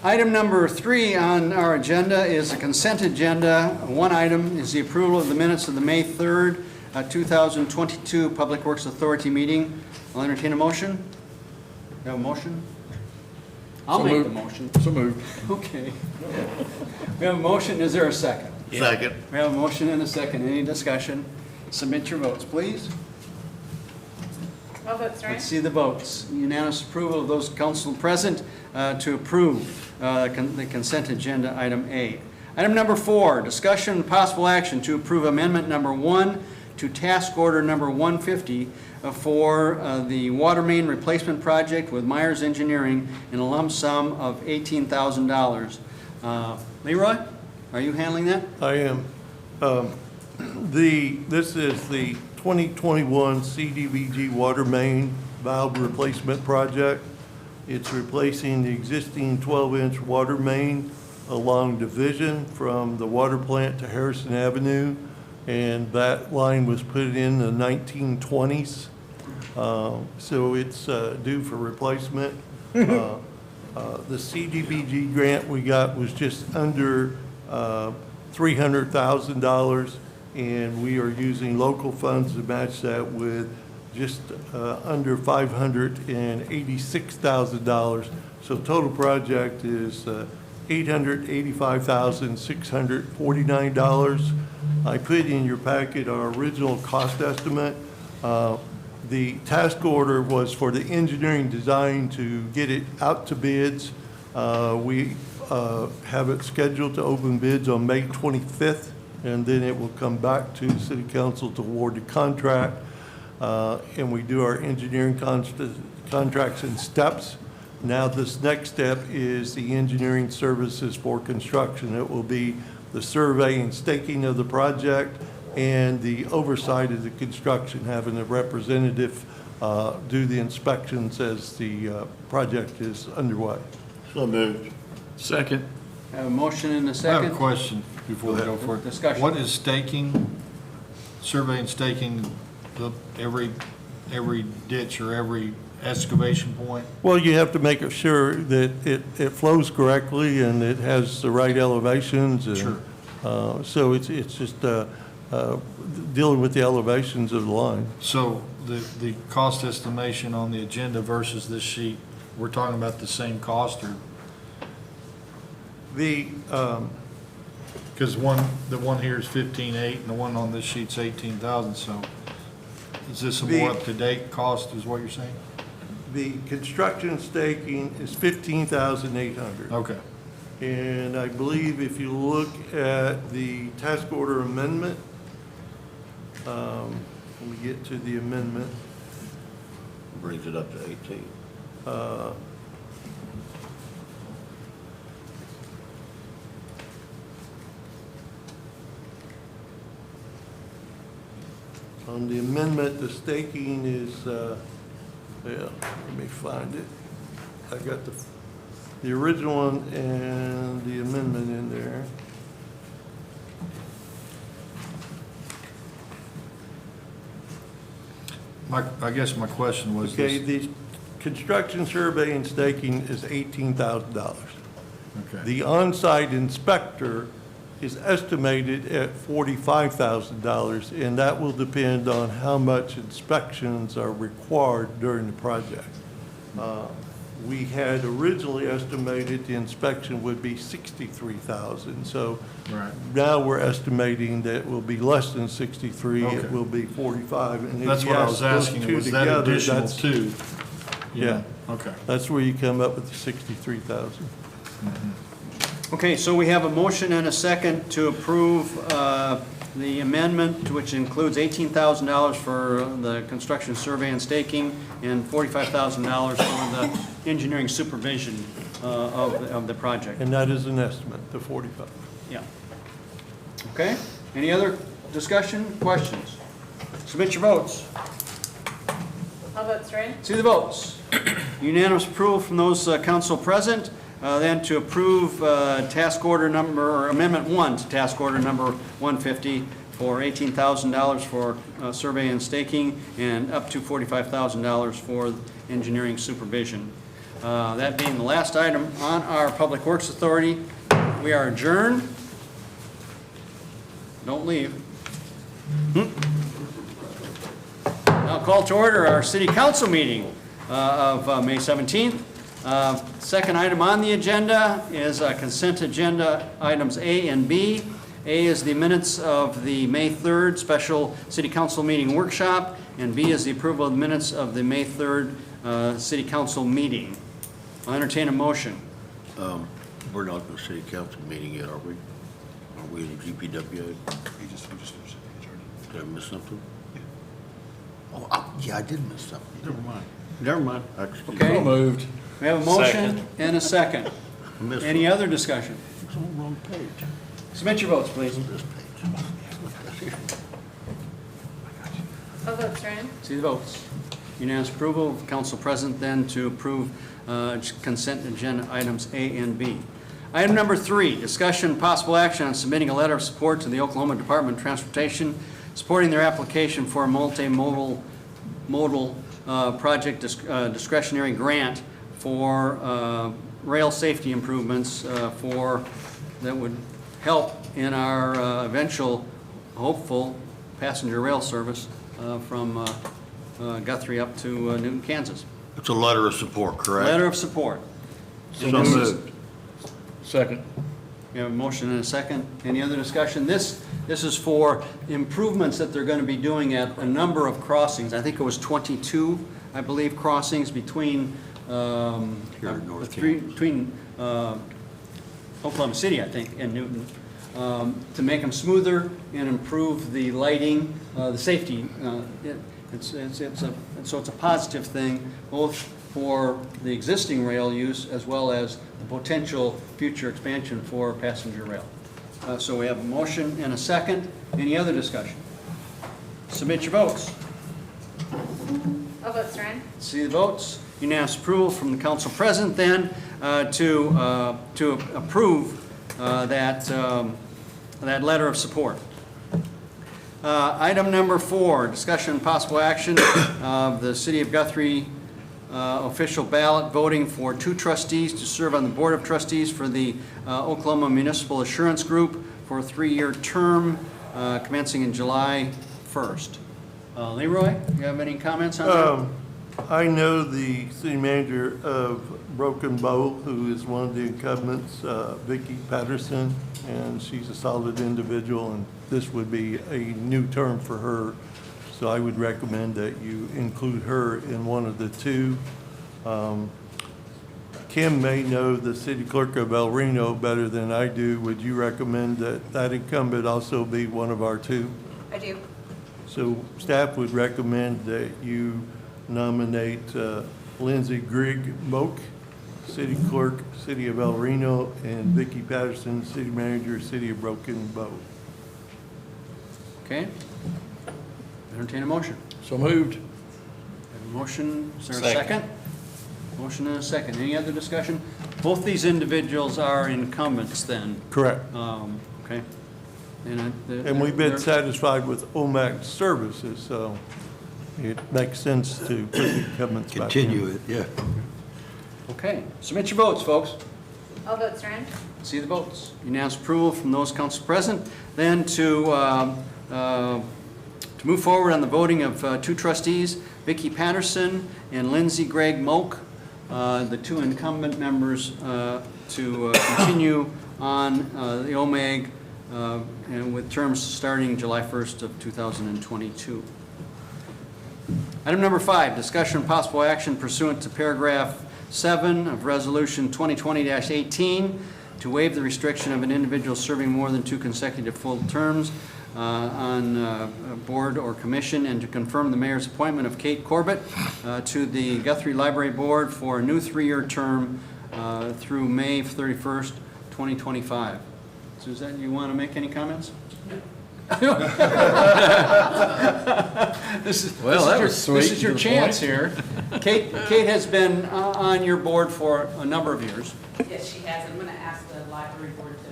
Item number 3 on our agenda is a consent agenda. One item is the approval of the minutes of the May 3rd, 2022 Public Works Authority meeting. I'll entertain a motion. You have a motion? I'll make the motion. So moved. Okay. We have a motion. Is there a second? Second. We have a motion and a second. Any discussion? Submit your votes, please. All votes, right? Let's see the votes. Unanimous approval of those council present to approve the consent agenda item A. Item number 4, discussion and possible action to approve amendment number 1 to task order number 150 for the water main replacement project with Myers Engineering in a lump sum of $18,000. Leroy, are you handling that? I am. This is the 2021 CDBG Water Main Valve Replacement Project. It's replacing the existing 12-inch water main along Division from the water plant to Harrison Avenue, and that line was put in the 1920s. So it's due for replacement. The CDBG grant we got was just under $300,000, and we are using local funds to match that with just under $586,000. So total project is $885,649. I put in your packet our original cost estimate. The task order was for the engineering design to get it out to bids. We have it scheduled to open bids on May 25th, and then it will come back to City Council to award the contract. And we do our engineering contracts in steps. Now this next step is the engineering services for construction. It will be the survey and staking of the project and the oversight of the construction, having a representative do the inspections as the project is underway. So moved. Second. I have a motion and a I second. have a question before we go for it. Discussion. What is staking, survey and staking every ditch or every excavation point? Well, you have to make sure that it flows correctly and it has the right elevations. And, Sure. So it's just dealing with the elevations of the line. So the cost estimation on the agenda versus this sheet, we're talking about the same cost, or? Because the one here is 15,800 and the one on this sheet's 18,000, so is this a more up-to-date cost is what you're saying? The construction staking is $15,800. Okay. And I believe if you look at the task order amendment, let me get to the amendment. Brings it up to 18. On the amendment, the staking is, let me find it. I got the original one and the amendment in there. I guess my question was Okay, this. the construction survey and staking is $18,000. Okay. The on-site inspector is estimated at $45,000, and that will depend on how much inspections are required during the project. We had originally estimated the inspection would be $63,000, so Right. now we're estimating that it will be less than 63, Okay. it will be 45. And if That's you what I add was those asking, two was that together, additional that's- two? Yeah. Okay. That's where you come up with the 63,000. Okay, so we have a motion and a second to approve the amendment, which includes $18,000 for the construction survey and staking and $45,000 for the engineering supervision of the project. And that is an estimate, the 45. Yeah. Okay, any other discussion, questions? Submit your votes. All votes, right? See the votes. Unanimous approval from those council present. Then to approve task order number, or amendment 1 to task order number 150 for $18,000 for survey and staking and up to $45,000 for engineering supervision. That being the last item on our Public Works Authority, we are adjourned. Don't leave. Now call to order our City Council meeting of May 17th. Second item on the agenda is consent agenda items A and B. A is the minutes of the May 3rd special City Council meeting workshop, and B is the approval of the minutes of the May 3rd City Council meeting. I'll entertain a motion. We're not in the city council meeting yet, are we? Are we in the GPWA? We just finished the page already. Did I miss something? Oh, yeah, I did miss something. Never mind. Never mind. Okay. moved. We have a motion and a second. I missed Any one. other discussion? It's on the wrong page. Submit your votes, please. This page. All votes are in. See the votes. Unanimous approval of council president then to approve consent agenda items A and B. Item number 3, discussion and possible action on submitting a letter of support to the Oklahoma Department of Transportation supporting their application for a multimodal project discretionary grant for rail safety improvements that would help in our eventual hopeful passenger rail service from Guthrie up to Newton, Kansas. It's a letter of support, correct? Letter of support. So moved. Second. We have a motion and a second. Any other discussion? This is for improvements that they're going to be doing at a number of crossings. I think it was 22, I believe, crossings between between Oklahoma City, I think, and Newton, to make them smoother and improve the lighting, the safety. So it's a positive thing, both for the existing rail use as well as the potential future expansion for passenger rail. So we have a motion and a second. Any other discussion? Submit your votes. All votes are in. See the votes. Unanimous approval from the council president then to approve that letter of support. Item number 4, discussion and possible action of the City of Guthrie official ballot voting for 2 trustees to serve on the Board of Trustees for the Oklahoma Municipal Assurance Group for a 3-year term commencing in July 1st. Leroy, you have any comments on that? I know the city manager of Broken Bow, who is one of the incumbents, Vicki Patterson, and she's a solid individual, and this would be a new term for her. So I would recommend that you include her in one of the 2. Kim may know the city clerk of El Reno better than I do. Would you recommend that that incumbent also be one of our 2? I do. So staff would recommend that you nominate Lindsay Grigg Moak, city clerk, City of El Reno, and Vicki Patterson, city manager, City of Broken Bow. Okay. Entertain a motion. So moved. Have a motion, is there a Second. second? Motion and a second. Any other discussion? Both these individuals are incumbents then, Correct. okay? And we've been satisfied with OMAC services, so it makes sense to put the incumbents back in. Continue it, yeah. Okay, submit your votes, folks. All votes are in. See the votes. Unanimous approval from those council present. Then to move forward on the voting of 2 trustees, Vicki Patterson and Lindsay Gregg Moak, the 2 incumbent members to continue on the OMAG and with terms starting July 1st of 2022. Item number 5, discussion and possible action pursuant to paragraph 7 of Resolution 2020-18 to waive the restriction of an individual serving more than 2 consecutive full terms on a board or commission, and to confirm the mayor's appointment of Kate Corbett to the Guthrie Library Board for a new 3-year term through May 31st, 2025. Suzanne, you want to make any comments? This is your chance here. Kate has been on your board for a number of years. Yes, she has. I'm going to ask the library board to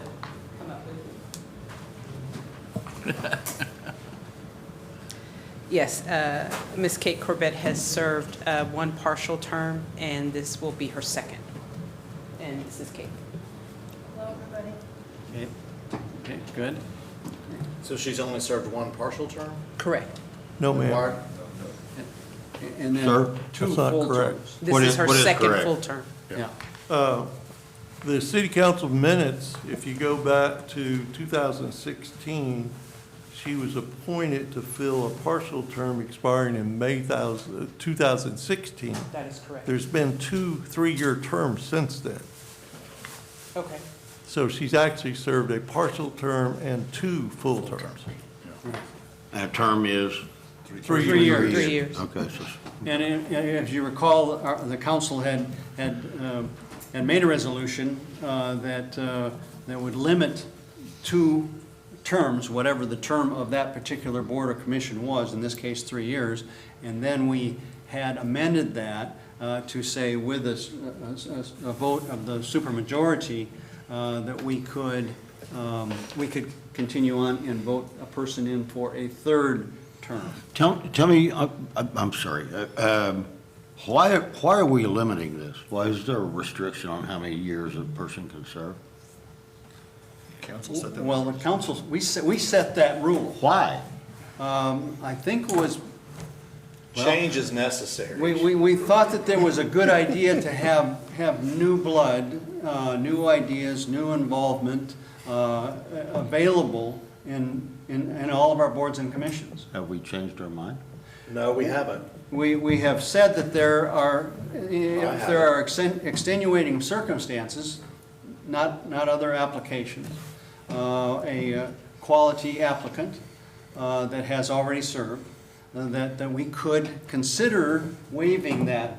come up with Yes, Ms. Kate Corbett has served one partial term, and this will be her second. And this is Kate. Hello, everybody. Okay, okay, good. So she's only served one partial term? Correct. No, ma'am. Bart? And then Sir? two That's not full correct. terms. This What is is- her what is second correct? full term. Yeah, The city council minutes, if you go back to 2016, she was appointed to fill a partial term expiring in May 2016. That is correct. There's been 2 3-year terms since then. Okay. So she's actually served a partial term and 2 full terms. And a term is? 3 3 years. 3 years. Okay, so And if you recall, the council had made a resolution that would limit 2 terms, whatever the term of that particular board or commission was, in this case, 3 years. And then we had amended that to say with a vote of the supermajority, that we could continue on and vote a person in for a 3rd term. tell me, I'm sorry, why are we limiting this? Why is there a restriction on how many years a person can serve? Council said that. Well, the council, we set that rule. Why? I think it was, Change is necessary. we thought that there was a good idea to have new blood, new ideas, new involvement available in all of our boards and commissions. Have we changed our mind? No, we haven't. We have said that there are, if there are extenuating circumstances, not other applications, a quality applicant that has already served, that we could consider waiving that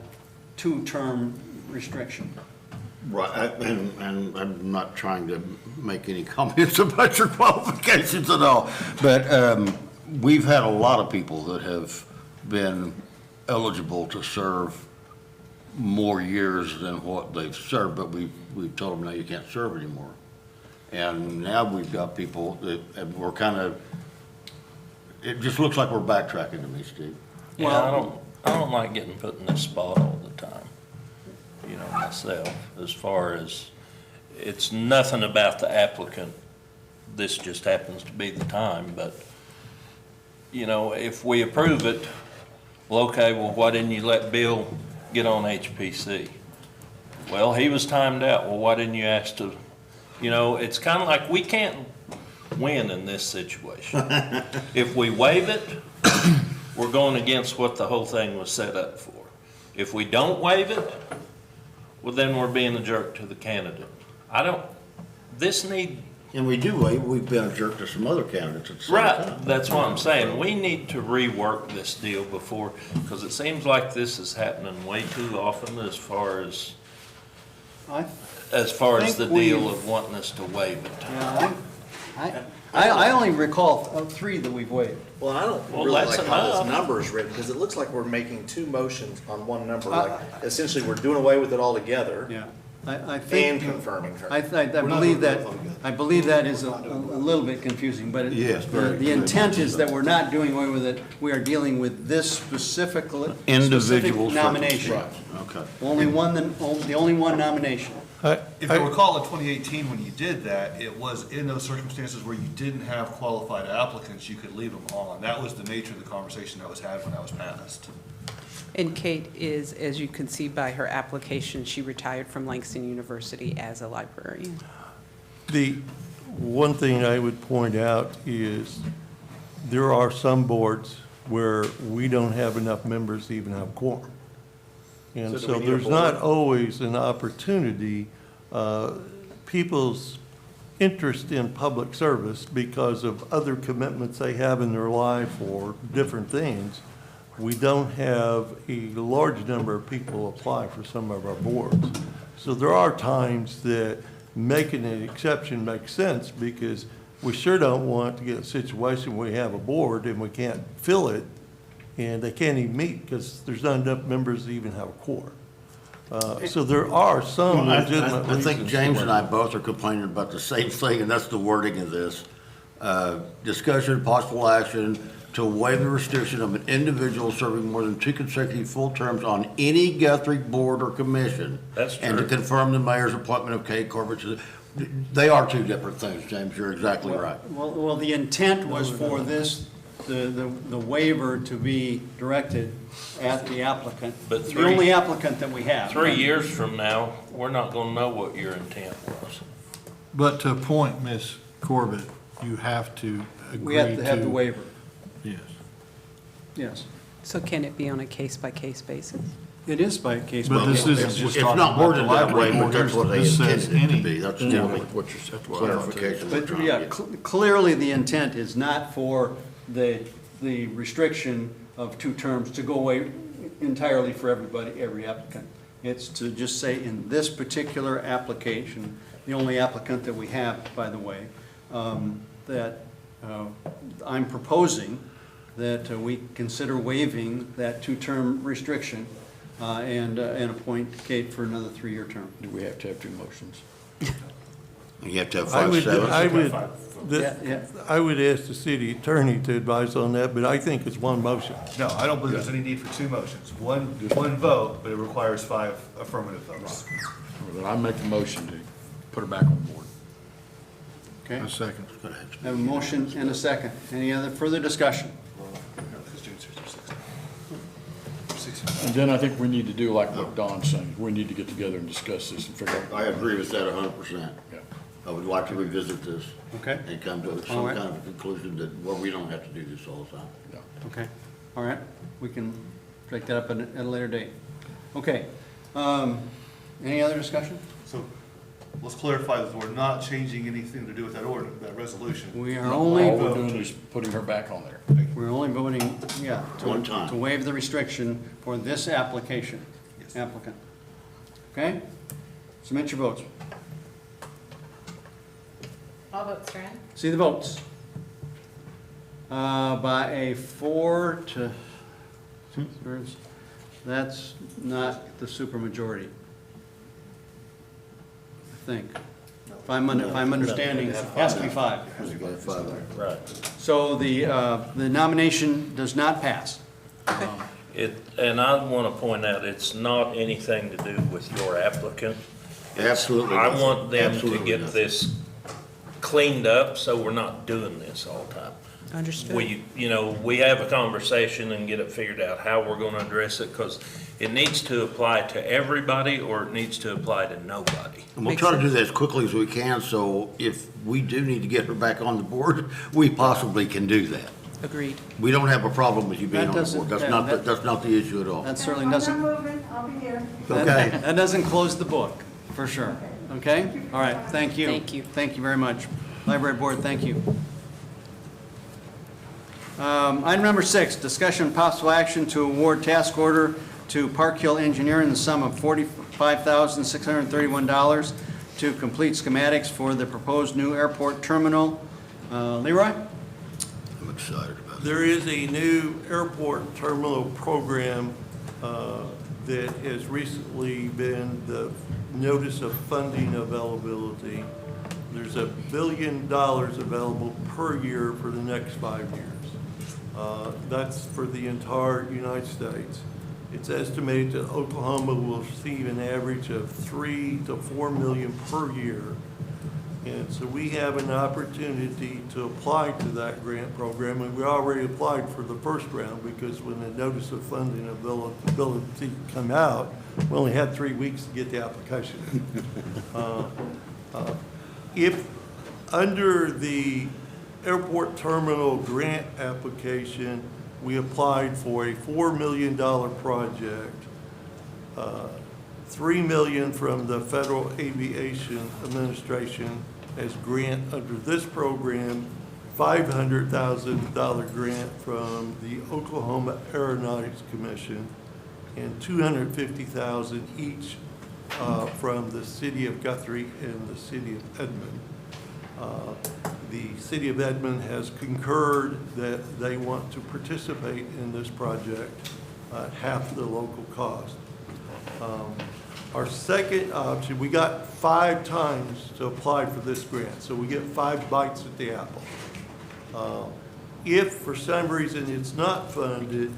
2-term restriction. Right, and I'm not trying to make any comments about your qualifications at all, but we've had a lot of people that have been eligible to serve more years than what they've served, but we've told them, now you can't serve anymore. And now we've got people that, and we're kind of, it just looks like we're backtracking to me, Steve. Yeah, I don't like getting put in this spot all the time, you know, myself, as far as, it's nothing about the applicant. This just happens to be the time, but, you know, if we approve it, well, okay, well, why didn't you let Bill get on HPC? Well, he was timed out. Well, why didn't you ask to, you know, it's kind of like we can't win in this situation. If we waive it, we're going against what the whole thing was set up for. If we don't waive it, well, then we're being a jerk to the candidate. And we do, we've been a jerk to some other candidates at the same time. Right, that's what I'm saying. We need to rework this deal before, because it seems like this is happening way too often as far as the deal of wanting us to waive it. Yeah, I only recall 3 that we've waived. Well, I don't Well, really that's like how enough. this number is written, because it looks like we're making 2 motions on one number. Like, essentially, we're doing away with it altogether Yeah. I and think, confirming her. I believe that is a little bit confusing, but Yes, very. the intent is that we're not doing away with it. We are dealing with this specific Individual nomination. Okay. The only one nomination. If you recall in 2018, when you did that, it was in those circumstances where you didn't have qualified applicants, you could leave them on. That was the nature of the conversation that was had when that was passed. And Kate is, as you can see by her application, she retired from Langston University as a librarian. The one thing I would point out is there are some boards where we don't have enough members to even have quorum. And So do so we need a there's not board? always an opportunity, people's interest in public service because of other commitments they have in their life or different things. We don't have a large number of people apply for some of our boards. So there are times that making an exception makes sense because we sure don't want to get a situation where we have a board and we can't fill it and they can't even meet because there's not enough members to even have a quorum. So there are some Well, legitimate I think reasons James for and I both are complaining about the same thing, and that's the wording of this. Discussion, possible action to waive the restriction of an individual serving more than 2 consecutive full terms on any Guthrie board or commission. That's And to true. confirm the mayor's appointment of Kate Corbett to, they are two different things, James, you're exactly right. Well, the intent was for this, the waiver to be directed at the applicant. But The only applicant that we have. 3 years from now, we're not gonna know what your intent was. But to appoint Ms. Corbett, you have to agree We have to have the waiver, Yes. yes. So can it be on a case-by-case basis? It is by case. But by this case. is just It's talking not about the worded that way, library but board. that's what they This says intended it to any. be. That's the only That's what I thought too. clarification we're But, trying to yeah, get. clearly the intent is not for the restriction of 2 terms to go away entirely for everybody, every applicant. It's to just say in this particular application, the only applicant that we have, by the way, that I'm proposing that we consider waiving that 2-term restriction and appoint Kate for another 3-year term. Do we have to have 2 motions? You have to have I 5 would, sevenths. I would ask the city attorney to advise on that, but I think it's one motion. No, I don't believe there's any need for 2 motions. One vote, but it requires 5 affirmative votes. Well, I make a motion to put her back on board. Okay? A second. I have a motion and a second. Any other further discussion? Because June 6th or 16th. And then I think we need to do like what Don's saying. We need to get together and discuss this and figure out. I agree with that 100%. Yeah. I would like to revisit this. Okay. And come to All some right. kind of conclusion that, well, we don't have to do this all the time. Yeah. Okay, all right. We can take that up at a later date. Okay. Any other discussion? So let's clarify that we're not changing anything to do with that order, that resolution. We are All only, we're doing is putting her back on there. we're only voting, yeah, One time. to waive the restriction for this application, Yes. applicant. Okay? Submit your votes. All votes, Strand? See the votes. By a 4 to 2/3, that's not the supermajority, I think. If I'm understanding, it has to be 5. Right. So the nomination does not pass. And I want to point out, it's not anything to do with your applicant. Absolutely. I nothing. want them to Absolutely get nothing. this cleaned up, so we're not doing this all the time. Understood. We have a conversation and get it figured out how we're gonna address it, because it needs to apply to everybody, or it needs to apply to nobody. And we'll Makes try to do sense. that as quickly as we can, so if we do need to get her back on the board, we possibly can do that. Agreed. We don't have a problem with you being That on the doesn't- board. That's that- not, that- that's not the issue at all. That certainly doesn't, I'm not moving, I'll be here. Okay? that doesn't close the book, for sure. Okay? All right, thank you. Thank you. Thank you very much. Library Board, thank you. Item number 6, discussion and possible action to award task order to Parkhill Engineers in the sum of $45,631 to complete schematics for the proposed new airport terminal. Leroy? I'm excited about it. There is a new airport terminal program that has recently been the notice of funding availability. There's $1 billion available per year for the next 5 years. That's for the entire United States. It's estimated that Oklahoma will receive an average of 3 to 4 million per year. And so we have an opportunity to apply to that grant program, and we already applied for the first round, because when the notice of funding availability come out, we only had 3 weeks to get the application. If, under the airport terminal grant application, we applied for a $4 million project, $3 million from the Federal Aviation Administration as grant under this program, $500,000 grant from the Oklahoma Aeronautics Commission, and $250,000 each from the City of Guthrie and the City of Edmond. The City of Edmond has concurred that they want to participate in this project at half the local cost. Our second option, we got 5 times to apply for this grant, so we get 5 bites at the apple. If for some reason it's not funded,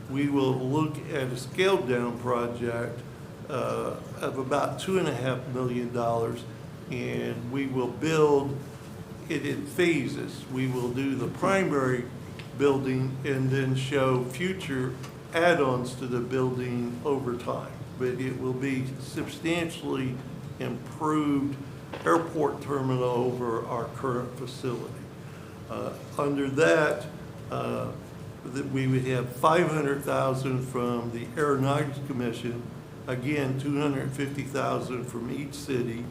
we will look at a scaled-down project of about $2.5 million, and we will build it in phases. We will do the primary building and then show future add-ons to the building over time. But it will be substantially improved airport terminal over our current facility. Under that, we would have $500,000 from the Aeronautics Commission, again, $250,000 from each city.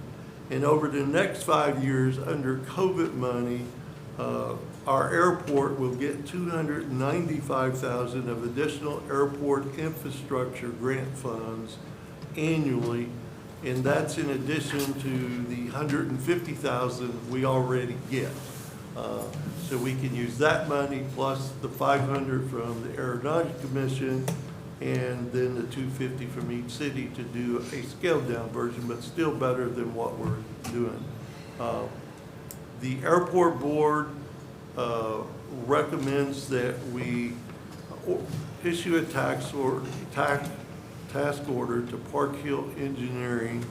And over the next 5 years, under COVID money, our airport will get $295,000 of additional airport infrastructure grant funds annually. And that's in addition to the $150,000 we already get. So we can use that money plus the $500 from the Aeronautics Commission and then the $250 from each city to do a scaled-down version, but still better than what we're doing. The airport board recommends that we issue a task order to Parkhill Engineering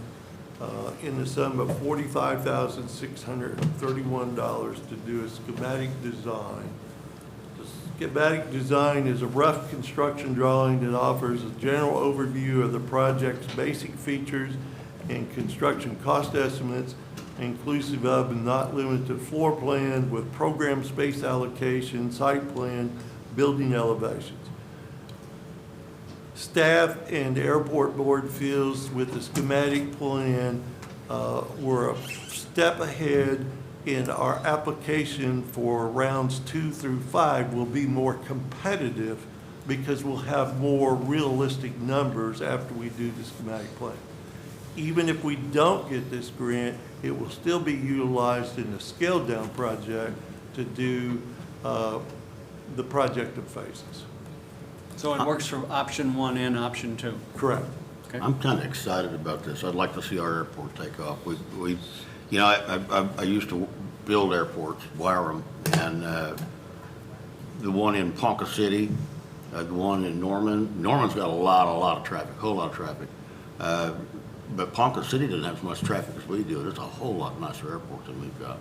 in the sum of $45,631 to do a schematic design. The schematic design is a rough construction drawing that offers a general overview of the project's basic features and construction cost estimates, inclusive of and not limited to floor plan with program space allocation, site plan, building elevations. Staff and the airport board feels with the schematic plan, we're a step ahead in our application for rounds 2 through 5 will be more competitive because we'll have more realistic numbers after we do the schematic plan. Even if we don't get this grant, it will still be utilized in the scaled down project to do the project in phases. So it works for option 1 and option 2. Correct. Okay. I'm kind of excited about this. I'd like to see our airport take off. We, you know, I used to build airports, wire them, and the one in Ponca City, the one in Norman's got a lot of traffic, whole lot of traffic. But Ponca City doesn't have as much traffic as we do. It's a whole lot nicer airport than we've got.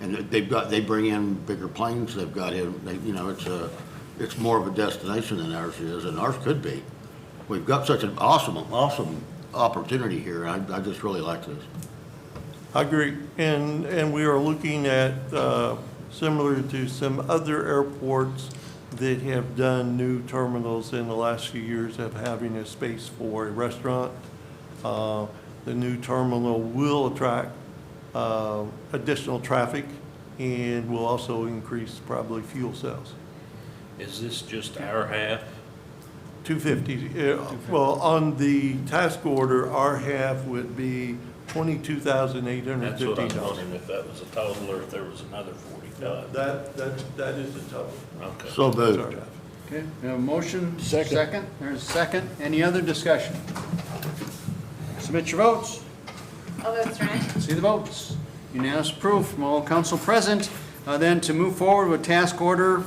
And they bring in bigger planes. They've got it's more of a destination than ours is, and ours could be. We've got such an awesome opportunity here, and I just really like this. I agree, and we are looking at, similar to some other airports that have done new terminals in the last few years of having a space for a restaurant. The new terminal will attract additional traffic and will also increase probably fuel sales. Is this just our half? 250, well, on the task order, our half would be $22,850. That's what I was wondering, if that was a total or if there was another 45. That is the total. Okay. So That's our moved. half. Okay, we have a motion. Second. There's a second. Any other discussion? Submit your votes. All votes are in. See the votes. Unanimous approval from all council present. Then to move forward with task order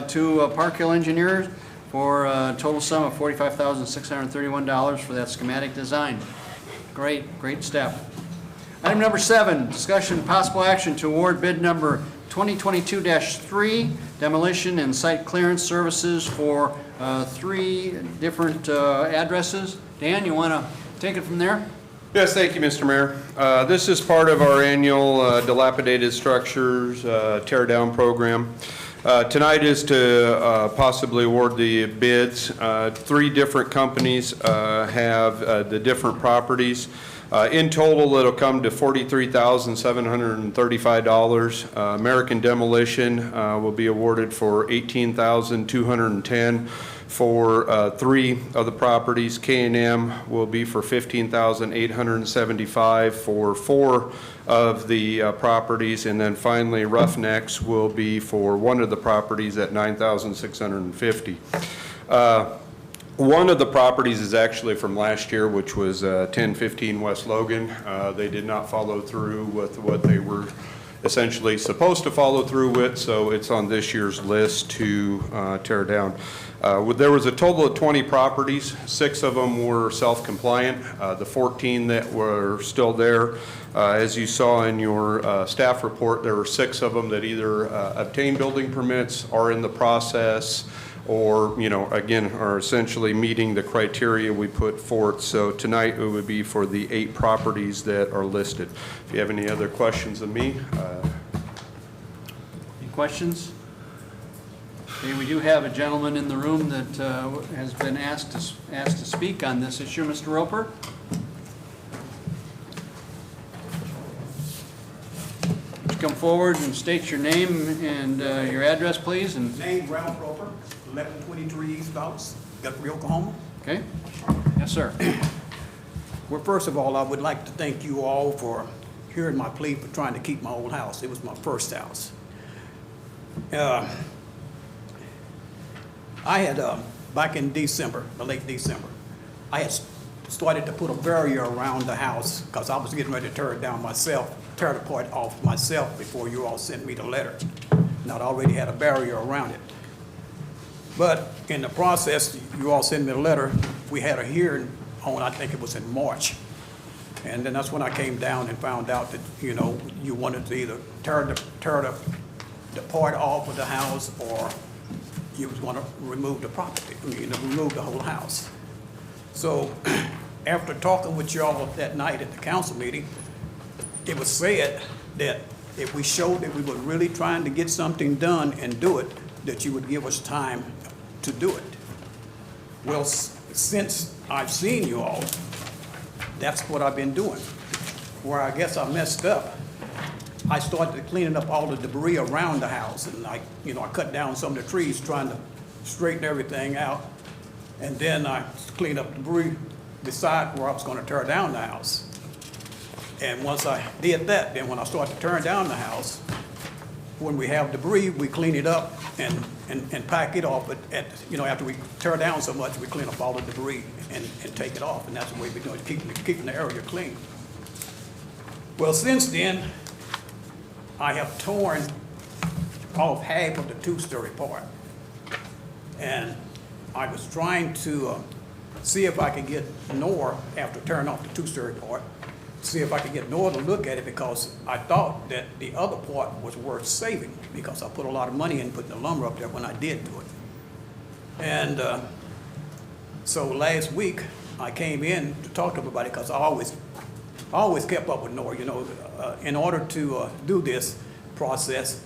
to Parkhill Engineers for a total sum of $45,631 for that schematic design. Great step. Item number 7, discussion and possible action to award bid number 2022-3, demolition and site clearance services for 3 different addresses. Dan, you want to take it from there? Yes, thank you, Mr. Mayor. This is part of our annual dilapidated structures tear down program. Tonight is to possibly award the bids. 3 different companies have the different properties. In total, it'll come to $43,735. American Demolition will be awarded for $18,210 for 3 of the properties. K&M will be for $15,875 for 4 of the properties, and then finally Roughnecks will be for 1 of the properties at $9,650. One of the properties is actually from last year, which was 1015 West Logan. They did not follow through with what they were essentially supposed to follow through with, so it's on this year's list to tear down. There was a total of 20 properties. 6 of them were self-compliant. The 14 that were still there, as you saw in your staff report, there were 6 of them that either obtained building permits, are in the process, or, you know, again, are essentially meeting the criteria we put forth. So tonight it would be for the 8 properties that are listed. If you have any other questions of me, Any questions? Okay, we do have a gentleman in the room that has been asked to speak on this issue. Mr. Roper? Would you come forward and state your name and your address, please? And Name Ralph Roper, 1123 East Dallas, Guthrie, Oklahoma. okay? Yes, sir. Well, first of all, I would like to thank you all for hearing my plea for trying to keep my old house. It was my first house. I had, back in December, late December, I had started to put a barrier around the house because I was getting ready to tear it down myself, tear the part off myself before you all sent me the letter. And I'd already had a barrier around it. But in the process, you all sent me a letter. We had a hearing on, I think it was in March. And then that's when I came down and found out that, you know, you wanted to either tear the part off of the house, or you was going to remove the property, remove the whole house. So after talking with y'all that night at the council meeting, it was said that if we showed that we were really trying to get something done and do it, that you would give us time to do it. Well, since I've seen you all, that's what I've been doing. Where I guess I messed up, I started cleaning up all the debris around the house, and I cut down some of the trees trying to straighten everything out. And then I cleaned up debris beside where I was gonna tear down the house. And once I did that, then when I started to tear down the house, when we have debris, we clean it up and pack it off. But after we tear down so much, we clean up all the debris and take it off. And that's the way we're doing it, keeping the area clean. Well, since then, I have torn off half of the 2-story part. And I was trying to see if I could get Nora, after tearing off the 2-story part, see if I could get Nora to look at it, because I thought that the other part was worth saving, because I put a lot of money in putting the lumber up there when I did do it. And so last week, I came in to talk to everybody, because I always kept up with Nora. In order to do this process,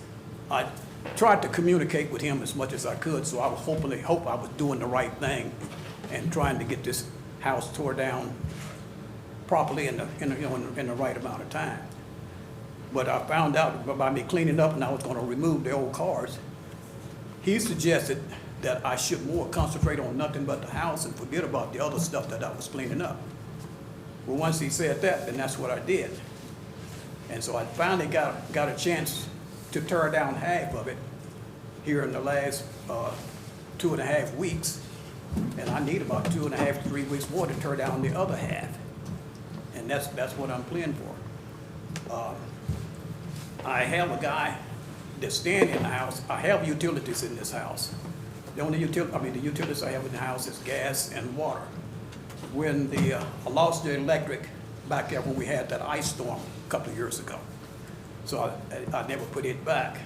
I tried to communicate with him as much as I could, so I would hope I was doing the right thing and trying to get this house tore down properly in the right amount of time. But I found out by me cleaning up and I was going to remove the old cars, he suggested that I should more concentrate on nothing but the house and forget about the other stuff that I was cleaning up. Well, once he said that, then that's what I did. And so I finally got a chance to tear down half of it here in the last 2.5 weeks. And I need about 2.5 to 3 weeks more to tear down the other half. And that's what I'm planning for. I have a guy that's staying in the house. I have utilities in this house. The only the utilities I have in the house is gas and water. When I lost the electric back there when we had that ice storm a couple of years ago. So I never put it back.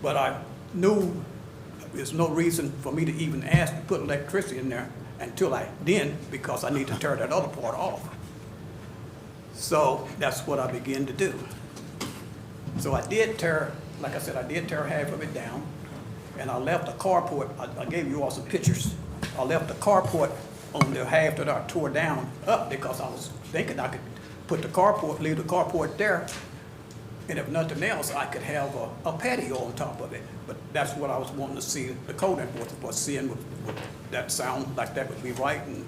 But I knew there's no reason for me to even ask to put electricity in there until I didn't, because I need to tear that other part off. So that's what I began to do. So I did tear, like I said, I did tear half of it down, and I left the carport. I gave you all some pictures. I left the carport on the half that I tore down up, because I was thinking I could put the carport, leave the carport there, and if nothing else, I could have a patio on top of it. But that's what I was wanting to see. The code enforcement was seeing would that sound like that would be right and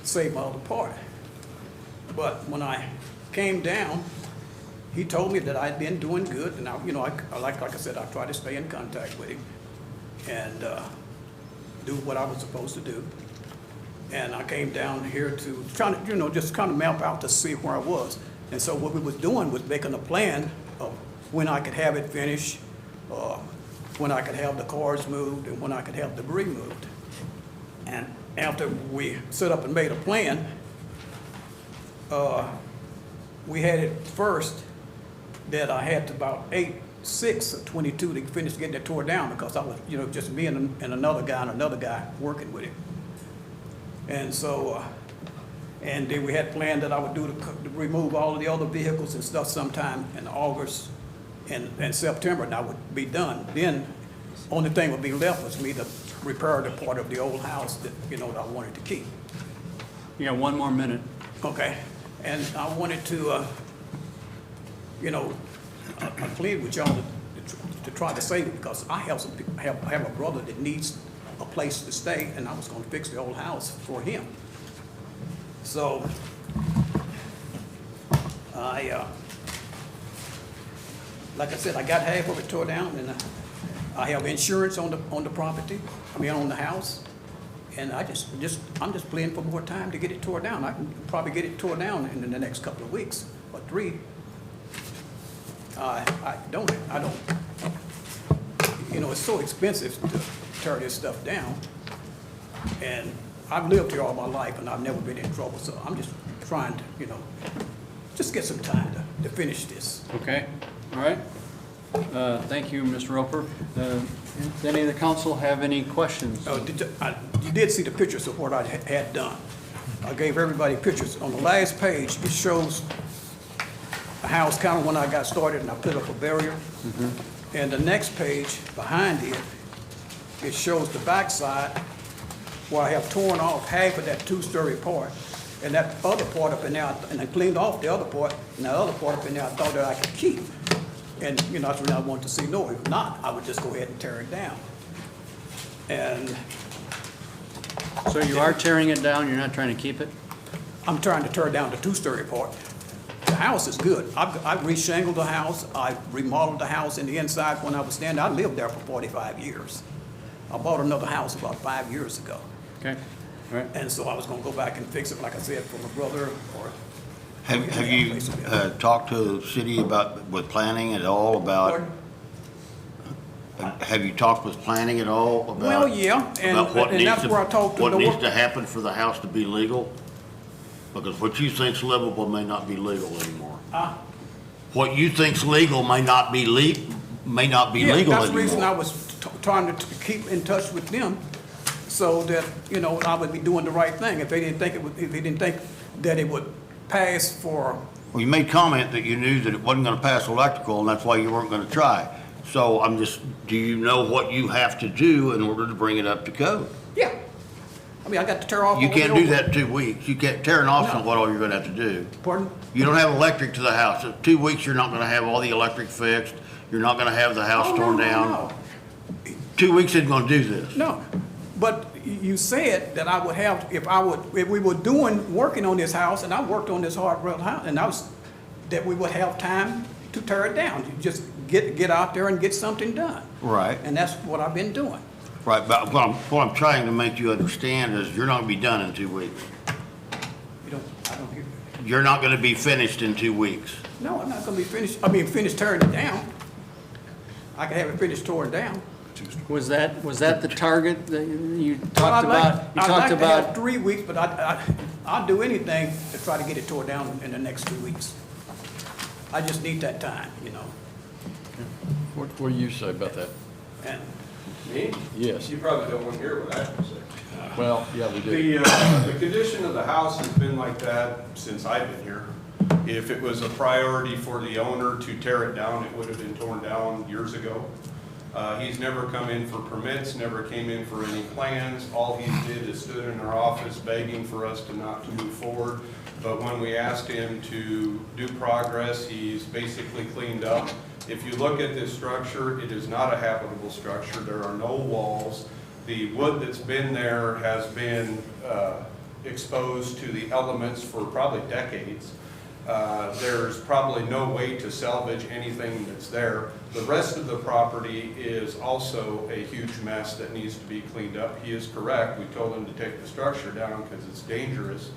save my other part. But when I came down, he told me that I'd been doing good, and like I said, I tried to stay in contact with him and do what I was supposed to do. And I came down here to try to, just kind of map out to see where I was. And so what we was doing was making a plan of when I could have it finished, when I could have the cars moved, and when I could have debris moved. And after we set up and made a plan, we had it first that I had to about 6 or 22 to finish getting it tore down, because I was, just me and another guy working with it. And so, and then we had planned that I would to remove all of the other vehicles and stuff sometime in August and September, and I would be done. Then, only thing would be left was me to repair the part of the old house that, that I wanted to keep. You got 1 more minute. Okay, and I wanted to, I plead with y'all to try to save it, because I have have a brother that needs a place to stay, and I was gonna fix the old house for him. So, like I said, I got half of it tore down, and I have insurance on the property, on the house. And I'm just pleading for more time to get it tore down. I can probably get it tore down in the next couple of weeks, or 3. I don't, it's so expensive to tear this stuff down. And I've lived here all my life, and I've never been in trouble, so I'm just trying to, just get some time to finish this. Okay, all right. Thank you, Mr. Roper. Does any of the council have any questions? You did see the pictures of what I had done. I gave everybody pictures. On the last page, it shows the house kind of when I got started, and I put up a barrier. And the next page behind it, it shows the backside where I have torn off half of that 2-story part. And that other part up in there, and I cleaned off the other part, and that other part up in there I thought that I could keep. And, that's what I wanted to see. No, if not, I would just go ahead and tear it down. And So you are tearing it down, you're not trying to keep it? I'm trying to tear down the 2-story part. The house is good. I've re-shingled the house. I remodeled the house in the inside when I was standing. I lived there for 45 years. I bought another house about 5 years ago. Okay, all right. And so I was gonna go back and fix it, like I said, for my brother, or. Have you talked to the city with planning at all about? Pardon? Have you talked with planning at all about? Well, yeah, about what and needs that's where I talked to what the needs work- to happen for the house to be legal? Because what you think's livable may not be legal anymore. What you think's legal may not be legal Yeah, that's the reason I anymore. was trying to keep in touch with them, so that, I would be doing the right thing. If they didn't think that it would pass for, Well, you made comment that you knew that it wasn't gonna pass electrical, and that's why you weren't gonna try. So do you know what you have to do in order to bring it up to code? yeah. I got to tear off. You all the can't do old- that in 2 weeks. You can't, tearing off's No. not what all you're gonna have to do. Pardon? You don't have electric to the house. In 2 weeks, you're not gonna have all the electric fixed. You're not gonna have the house Oh, torn no, down. no, 2 weeks isn't gonna do this. no. But you said that I would have, if we were working on this house, and I worked on this hard-rail house, and that we would have time to tear it down. You just get out there and get something done. Right. And that's what I've been doing. Right, but what I'm trying to make you understand is you're not gonna be done in 2 weeks. I don't hear. You're not gonna be finished in 2 weeks. No, I'm not gonna be finished, finished tearing it down. I can have it finished torn down. Was that the target that you Well, talked about? You I'd talked like to have about, 3 weeks, but I'll do anything to try to get it torn down in the next 2 weeks. I just need that time, What do you say about that? And Me? Yes. You probably don't want to hear what I have to say. Well, yeah, we do. The condition of the house has been like that since I've been here. If it was a priority for the owner to tear it down, it would have been torn down years ago. He's never come in for permits, never came in for any plans. All he did is stood in our office begging for us to not to move forward. But when we asked him to do progress, he's basically cleaned up. If you look at this structure, it is not a habitable structure. There are no walls. The wood that's been there has been exposed to the elements for probably decades. There's probably no way to salvage anything that's there. The rest of the property is also a huge mess that needs to be cleaned up. He is correct. We told him to take the structure down because it's dangerous.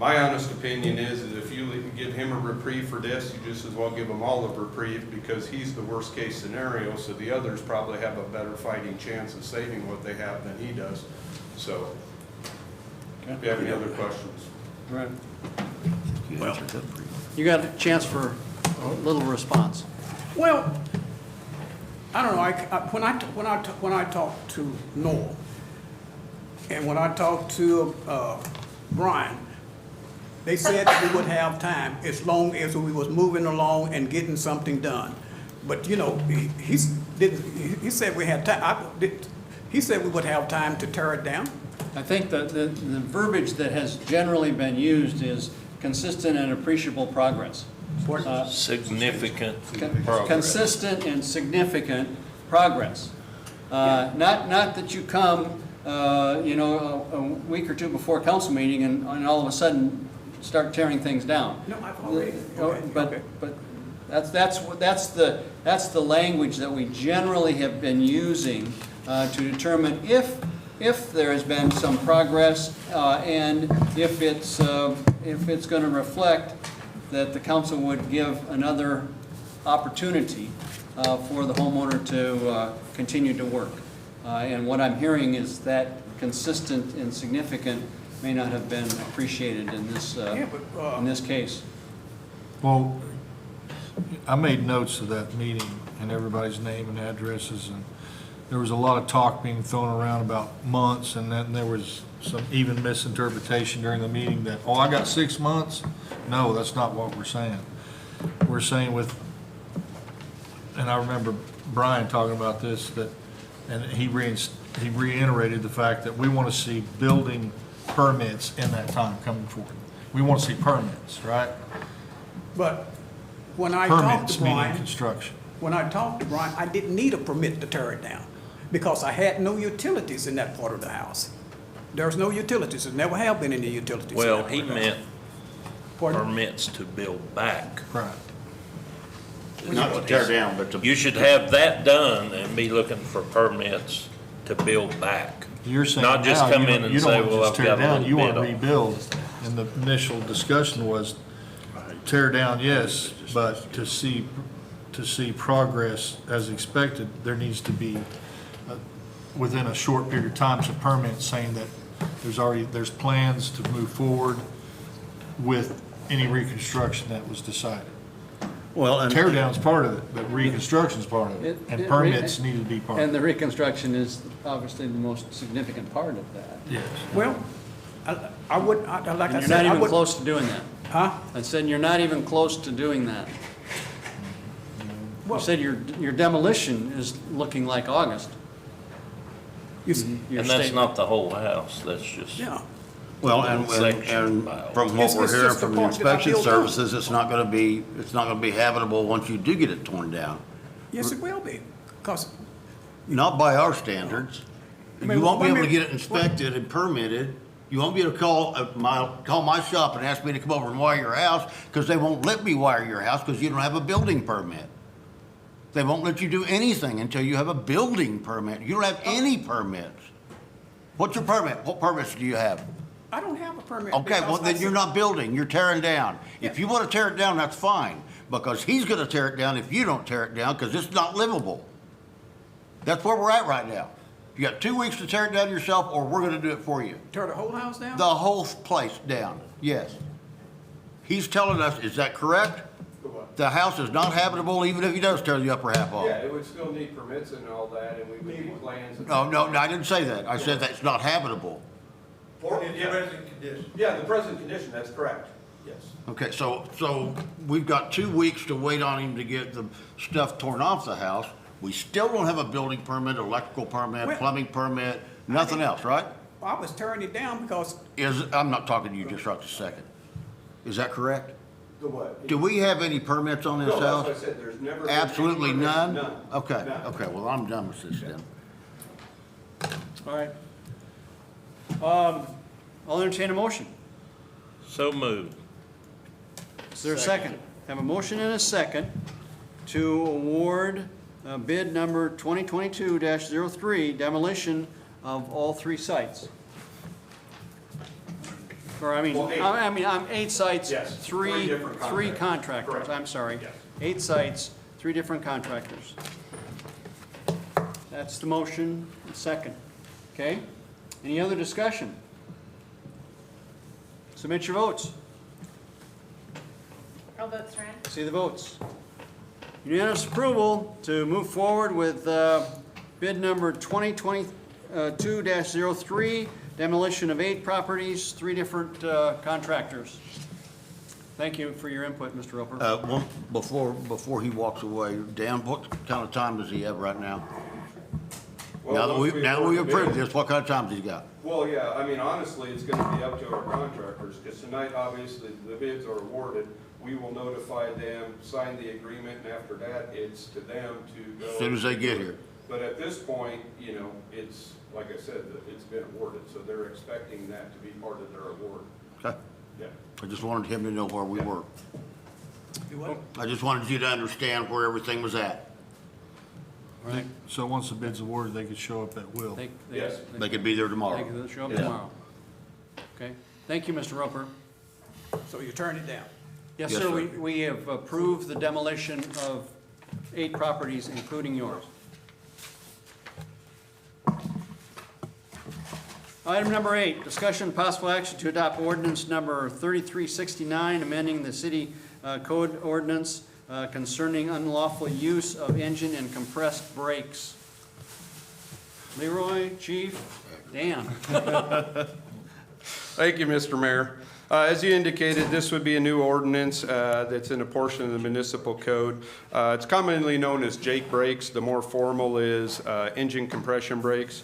My honest opinion is if you give him a reprieve for this, you just as well give them all a reprieve, because he's the worst case scenario, so the others probably have a better fighting chance of saving what they have than he does. So, if you have any other questions. Right. Well, you got a chance for a little response. Well, I don't know, when I talked to Noel, and when I talked to Brian, they said that we would have time as long as we was moving along and getting something done. But, you know, he said we had time, he said we would have time to tear it down. I think the verbiage that has generally been used is consistent and appreciable progress. Significant progress. Consistent and significant progress. Not that you come, you know, a week or two before a council meeting and all of a sudden start tearing things down. No, I've already. But that's the language that we generally have been using to determine if there has been some progress and if it's going to reflect that the council would give another opportunity for the homeowner to continue to work. And what I'm hearing is that consistent and significant may not have been appreciated in this case. Well, I made notes of that meeting and everybody's name and addresses, and there was a lot of talk being thrown around about months, and then there was some even misinterpretation during the meeting that, oh, I got 6 months. No, that's not what we're saying. We're saying and I remember Brian talking about this, and he reiterated the fact that we want to see building permits in that time coming forward. We want to see permits, right? But when I talked to Permits meaning Brian, construction. when I talked to Brian, I didn't need a permit to tear it down because I had no utilities in that part of the house. There's no utilities. There never have been any utilities. Well, he meant Pardon? permits to build back. Right. Not to tear down, but to. You should have that done and be looking for permits to build back. You're saying Not just now, come you in don't- and you don't say, want to well, just I've tear got a down, little you want bit to on. rebuild. And the initial discussion was tear down, yes, but to see progress as expected, there needs to be, within a short period of time, some permits saying that there's plans to move forward with any reconstruction that was decided. Well, and. Tear down's part of it, but reconstruction's part of it, and permits need to be part And of the it. reconstruction is obviously the most significant part of that. Yes. Well, like I And you're said, not I even would. close to doing that. Huh? I said you're not even close to doing that. You Well, said your demolition is looking like August. you s- Your And that's statement. not the whole house, that's just. Yeah. Well, and from what It's we're hearing just the from the part that I inspection built up. services, it's not gonna be habitable once you do get it torn down. Yes, it will be, because Not by our standards. I mean, You won't be wait a able to minute. get it inspected and permitted. You won't be able to call my shop and ask me to come over and wire your house, because they won't let me wire your house because you don't have a building permit. They won't let you do anything until you have a building permit. You don't have any permits. What's your permit? What permits do you have? I don't have a permit. Okay, well, because I then you're said- not building, you're tearing down. If Yeah. you want to tear it down, that's fine, because he's gonna tear it down if you don't tear it down, because it's not livable. That's where we're at right now. You got 2 weeks to tear it down yourself, or we're gonna do it for you. Tear the whole house down? The whole place down, yes. He's telling us, is that correct? The house is not habitable even if he does tear the upper half off? Yeah, it would still need permits and all that, and we would need plans. No, I didn't say that. I said that's not habitable. Yeah, the present condition, that's correct, yes. Okay, so we've got 2 weeks to wait on him to get the stuff torn off the house. We still don't have a building permit, electrical permit, Well- plumbing permit, nothing else, right? I was tearing it down because, I'm not talking to you just right a second. Is that correct? The what? Do we have any permits on this No, house? that's what I said, there's never. been any Absolutely permits. none? None. Okay, None. okay, well, I'm done with this then. All right. I'll entertain a motion. So moved. Is there a second? Have a motion and a second to award bid number 2022-03, demolition of all 3 sites. Or, I mean, Well, eight. I'm 8 sites, Yes, three three different contractors, contractors. Correct. I'm sorry. Yes. 8 sites, 3 different contractors. That's the motion, second. Okay? Any other discussion? Submit your votes. All votes for in. See the votes. Unanimous approval to move forward with bid number 2022-03, demolition of 8 properties, 3 different contractors. Thank you for your input, Mr. Roper. One, before he walks away, Dan, what kind of time does he have right now? Now that we approved this, what kind of time does he got? Well, yeah, I mean, honestly, it's gonna be up to our contractors, because tonight, obviously, the bids are awarded. We will notify them, sign the agreement, and after that, it's to them to go. As soon as they get here. But at this point, you know, it's, like I said, it's been awarded, so they're expecting that to be part of their award. Okay. Yeah. I just wanted him to know where we were. Do what? I just wanted you to understand where everything was at. All right. So once the bid's awarded, they could show up at will. Yes. They could be there They tomorrow. can show up Yeah. tomorrow. Okay. Thank you, Mr. Roper. So you turned it down? Yes, Yes, sir, sir. we have approved the demolition of 8 properties, including yours. Item number 8, discussion and possible action to adopt ordinance number 3369, amending the city code ordinance concerning unlawful use of engine and compressed brakes. Leroy, Chief, Dan. Thank you, Mr. Mayor. As you indicated, this would be a new ordinance that's in a portion of the municipal code. It's commonly known as Jake brakes. The more formal is engine compression brakes.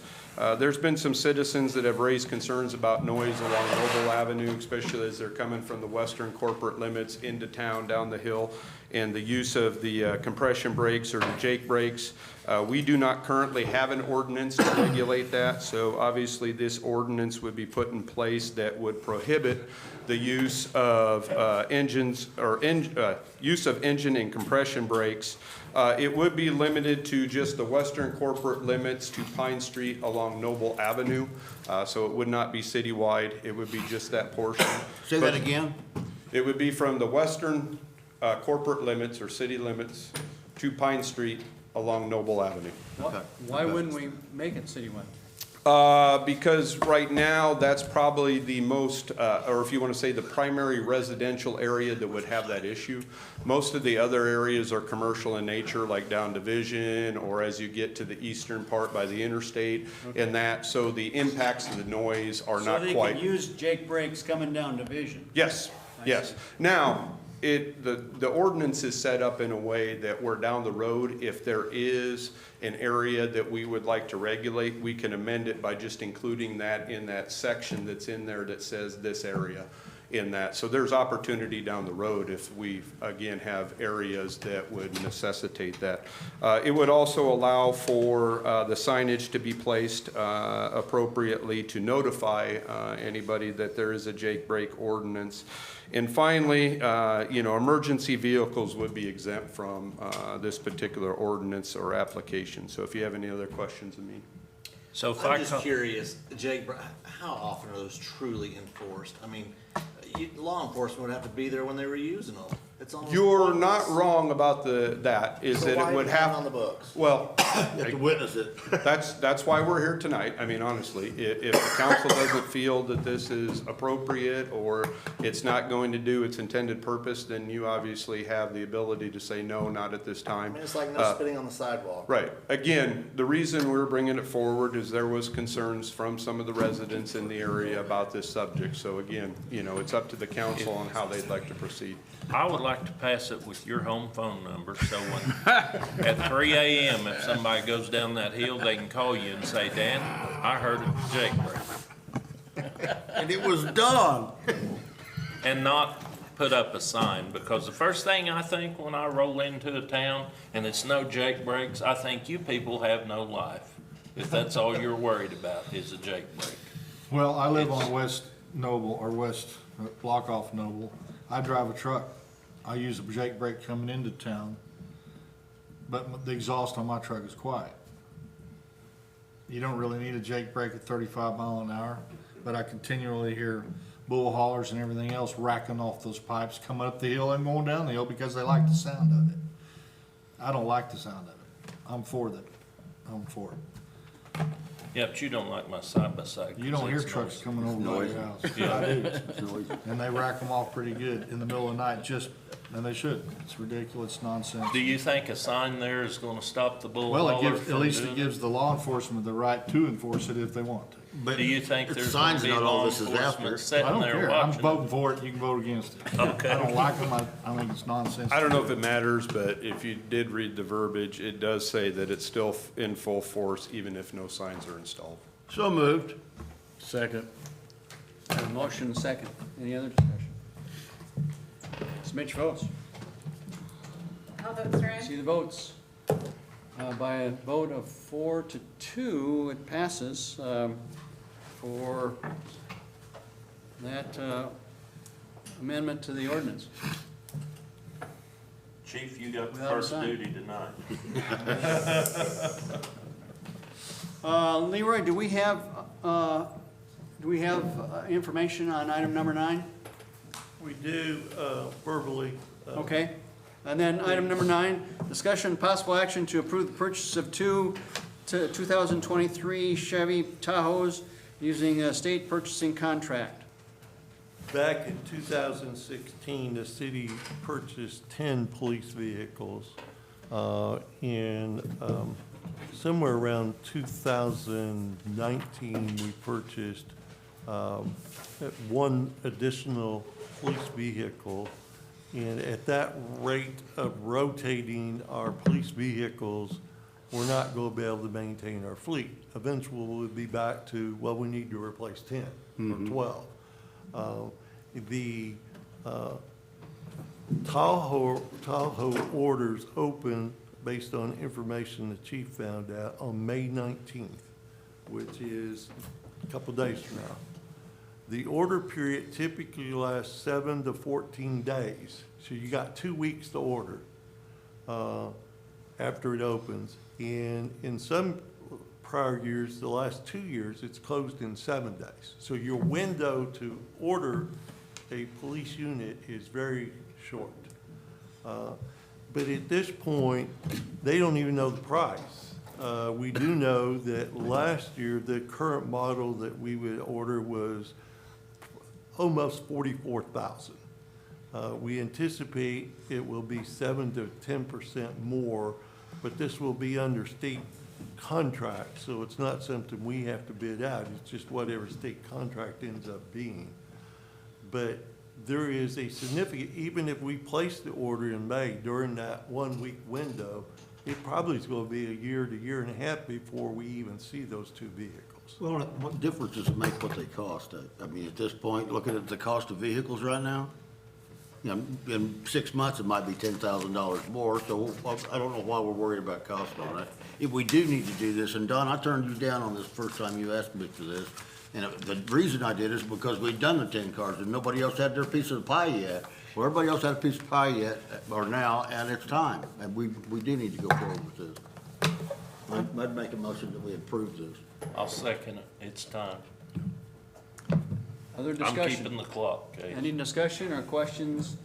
There's been some citizens that have raised concerns about noise along Noble Avenue, especially as they're coming from the western corporate limits into town, down the hill, and the use of the compression brakes or the Jake brakes. We do not currently have an ordinance to regulate that, so obviously this ordinance would be put in place that would prohibit the use of engines or use of engine and compression brakes. It would be limited to just the western corporate limits to Pine Street along Noble Avenue, so it would not be citywide. It would be just that portion. Say that again? It would be from the western corporate limits or city limits to Pine Street along Noble Avenue. Why wouldn't we make it citywide? Because right now, that's probably the most, or if you want to say the primary residential area that would have that issue. Most of the other areas are commercial in nature, like down Division, or as you get to the eastern part by the interstate and that, so the impacts of the noise are not So quite. they could use Jake brakes coming down Division? Yes, yes. Now, the ordinance is set up in a way that we're down the road, if there is an area that we would like to regulate, we can amend it by just including that in that section that's in there that says this area in that. So there's opportunity down the road if we, again, have areas that would necessitate that. It would also allow for the signage to be placed appropriately to notify anybody that there is a Jake brake ordinance. And finally, emergency vehicles would be exempt from this particular ordinance or application. So if you have any other questions of me. So if I'm just curious, Jake, how often are those truly enforced? I mean, law enforcement would have to be there when they were using them. It's almost You're pointless. not wrong about that, is So that why it would is it have. on the books? Well, You have to witness it. that's why we're here tonight. I mean, honestly, if the council doesn't feel that this is appropriate or it's not going to do its intended purpose, then you obviously have the ability to say, no, not at this I time. mean, it's like no spitting on the sidewalk. Right. Again, the reason we're bringing it forward is there was concerns from some of the residents in the area about this subject. So again, it's up to the council on how they'd like to proceed. I would like to pass it with your home phone number, so when, at 3 a.m., if somebody goes down that hill, they can call you and say, Dan, I heard a Jake brake. And it was done. And not put up a sign, because the first thing I think when I roll into a town and it's no Jake brakes, I think you people have no life. If that's all you're worried about is a Jake brake. Well, I live on West Noble, or West Block off Noble. I drive a truck. I use a Jake brake coming into town, but the exhaust on my truck is quiet. You don't really need a Jake brake at 35 mile an hour, but I continually hear bull haulers and everything else racking off those pipes, coming up the hill and going down the hill because they like the sound of it. I don't like the sound of it. I'm for that. I'm for it. Yeah, but you don't like my side-by-side. You don't hear trucks coming over by your house. I do. And they rack them off pretty good in the middle of the night, and they should. It's ridiculous nonsense. Do you think a sign there is gonna stop the bull Well, hauler at least from it doing gives the law enforcement the right to enforce it if they want to. But Do you think the there's gonna sign's be not all law this is enforcement after. I sitting don't there care. I'm watching? voting for it. You can vote against it. Okay. I don't like them. I think it's nonsense. I don't know if it matters, but if you did read the verbiage, it does say that it's still in full force even if no signs are installed. So moved. Second. I have a motion and a second. Any other discussion? Submit your votes. All votes are See in. the votes. By a vote of 4-2, it passes for that amendment to the ordinance. Chief, you got the Without a first sign. duty tonight. Leroy, do we have information on item number 9? We do verbally. Okay. And then item number 9, discussion and possible action to approve the purchase of 2 2023 Chevy Tahoes using a state purchasing contract. Back in 2016, the city purchased 10 police vehicles. In somewhere around 2019, we purchased one additional police vehicle. And at that rate of rotating our police vehicles, we're not going to be able to maintain our fleet. Eventually, we'll be back to, well, we need to replace 10 or 12. The Tahoe orders open based on information the chief found out on May 19th, which is a couple days from now. The order period typically lasts 7 to 14 days. So you got 2 weeks to order after it opens. And in some prior years, the last 2 years, it's closed in 7 days. So your window to order a police unit is very short. But at this point, they don't even know the price. We do know that last year, the current model that we would order was almost 44,000. We anticipate it will be 7 to 10% more, but this will be under state contract, so it's not something we have to bid out. It's just whatever state contract ends up being. But there is a significant, even if we place the order in May during that 1 week window, it probably is going to be a year to year and a half before we even see those 2 vehicles. Well, what difference does it make what they cost? I mean, at this point, looking at the cost of vehicles right now, you know, in 6 months, it might be $10,000 more, so I don't know why we're worried about cost on it. If we do need to do this, and Don, I turned you down on this first time you asked me for this, and the reason I did is because we'd done the 10 cars and nobody else had their piece of the pie yet. Well, everybody else had a piece of pie yet, or now, and it's time, and we do need to go forward with this. I'd make a motion that we approve this. I'll second it. It's time. Other I'm discussion? keeping the clock, okay? Any discussion or questions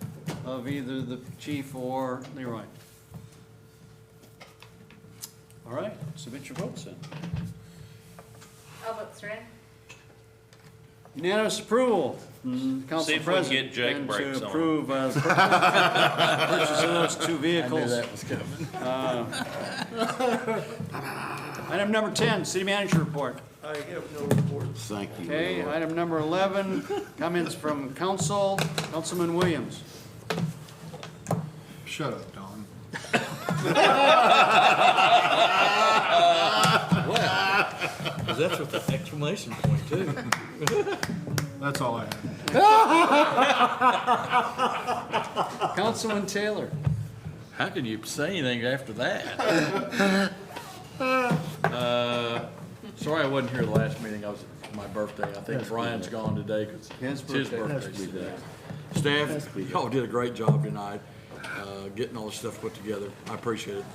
of either the chief or Leroy? All right, submit your votes then. All votes are in. Unanimous approval from See Council if we can President. get Jake and brakes to on. approve purchase of those 2 vehicles. that was coming. Item number 10, city manager report. I have no report. Thank you. Okay, Lord. item number 11, comments from council. Councilman Williams. Shut up, Don. Because that's with the exclamation point, too. That's all I have. Councilman Taylor. How can you say anything after that? Sorry I wasn't here the last meeting. I was at my birthday. I think Brian's gone today because His it's his birthday. birthday today. Staff, y'all did a great job tonight, getting all this stuff put together. I appreciate it.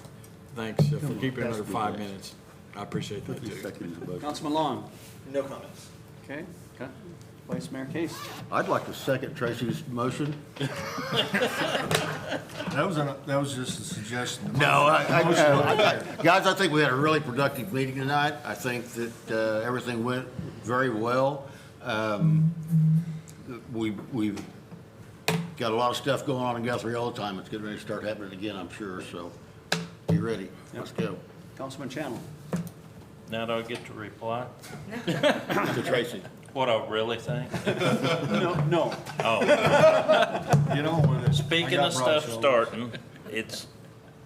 Thanks for keeping it under 5 minutes. I appreciate that too. Councilman Long. No comments. Okay. Vice Mayor Case. I'd like to second Tracy's motion. That was just a suggestion. No, guys, I think we had a really productive meeting tonight. I think that everything went very well. We've got a lot of stuff going on in Guthrie all the time. It's getting ready to start happening again, I'm sure, so be ready. Let's go. Councilman Channel. Now do I get to reply? To Tracy. What I really think? No. You know, when it's. Speaking of stuff starting, it's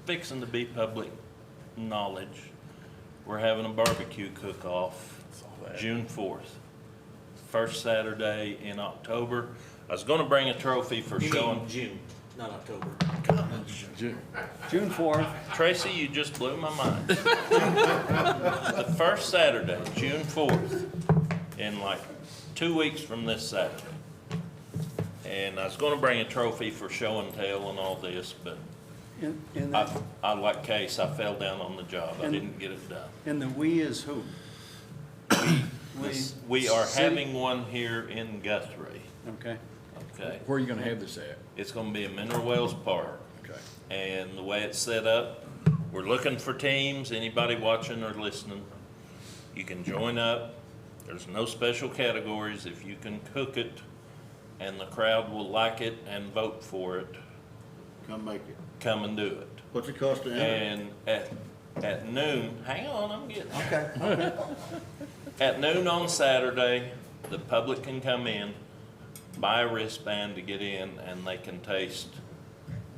fixing to be public knowledge. We're having a barbecue cook-off June 4th. First Saturday in October. I was gonna bring a trophy for showing. June, not October. June 4th. Tracy, you just blew my mind. The first Saturday, June 4th, in like 2 weeks from this Saturday. And I was gonna bring a trophy for show and tell and all this, but In I like Case, I fell down on the job. I didn't get it done. and the we is who? We are City- having one here in Guthrie, Okay. okay? Where are you gonna have this at? It's gonna be in Mineral Wells Park. Okay. And the way it's set up, we're looking for teams, anybody watching or listening, you can join up. There's no special categories. If you can cook it and the crowd will like it and vote for it, Come make it. come and do it. What's it cost to enter? And at noon, hang on, I'm getting there. At noon on Saturday, the public can come in, buy a wristband to get in, and they can taste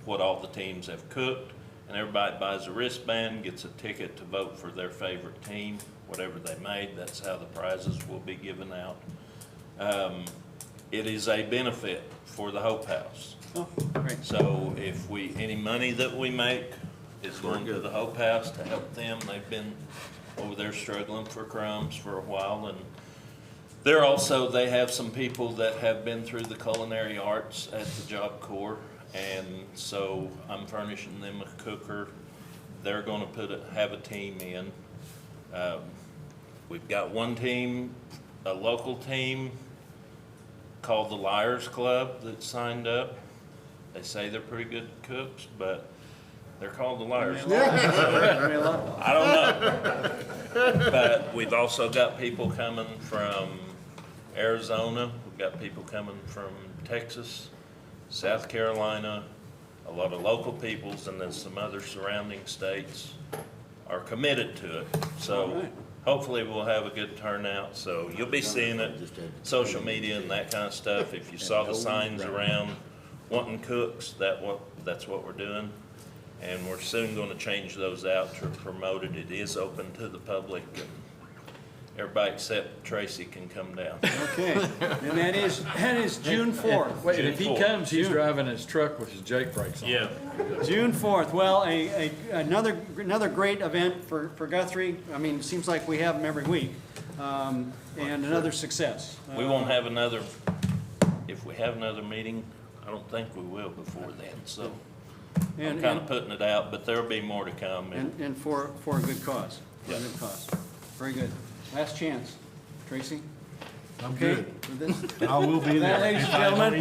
what all the teams have cooked. And everybody buys a wristband, gets a ticket to vote for their favorite team, whatever they made. That's how the prizes will be given out. It is a benefit for the Hope House. Oh, great. So if any money that we make is going to the Hope House to help them. They've been over there struggling for crumbs for a while, and they have some people that have been through the culinary arts at the Job Corps, and so I'm furnishing them a cooker. They're gonna have a team in. We've got one team, a local team called the Liars Club that signed up. They say they're pretty good cooks, but they're called the Liars Club. I don't know. But we've also got people coming from Arizona. We've got people coming from Texas, South Carolina, a lot of local peoples, and then some other surrounding states are committed to it. So hopefully we'll have a good turnout. So you'll be seeing it, social media and that kind of stuff. If you saw the signs around wanting cooks, that's what we're doing. And we're soon gonna change those out to promote it. It is open to the public, and everybody except Tracy can come down. Okay, and that is June 4th. Wait, if he June 4th. comes, he's driving his truck with his Jake brakes on. Yeah. June 4th. Well, another great event for Guthrie. I mean, it seems like we have them every week. And another success. We won't have if we have another meeting, I don't think we will before then, so I'm And, kinda putting it out, but there'll be more to come. and for a good cause. For a Yeah. good cause. Very good. Last chance. Tracy? I'm Okay good. with this? I will be there. Ladies and gentlemen,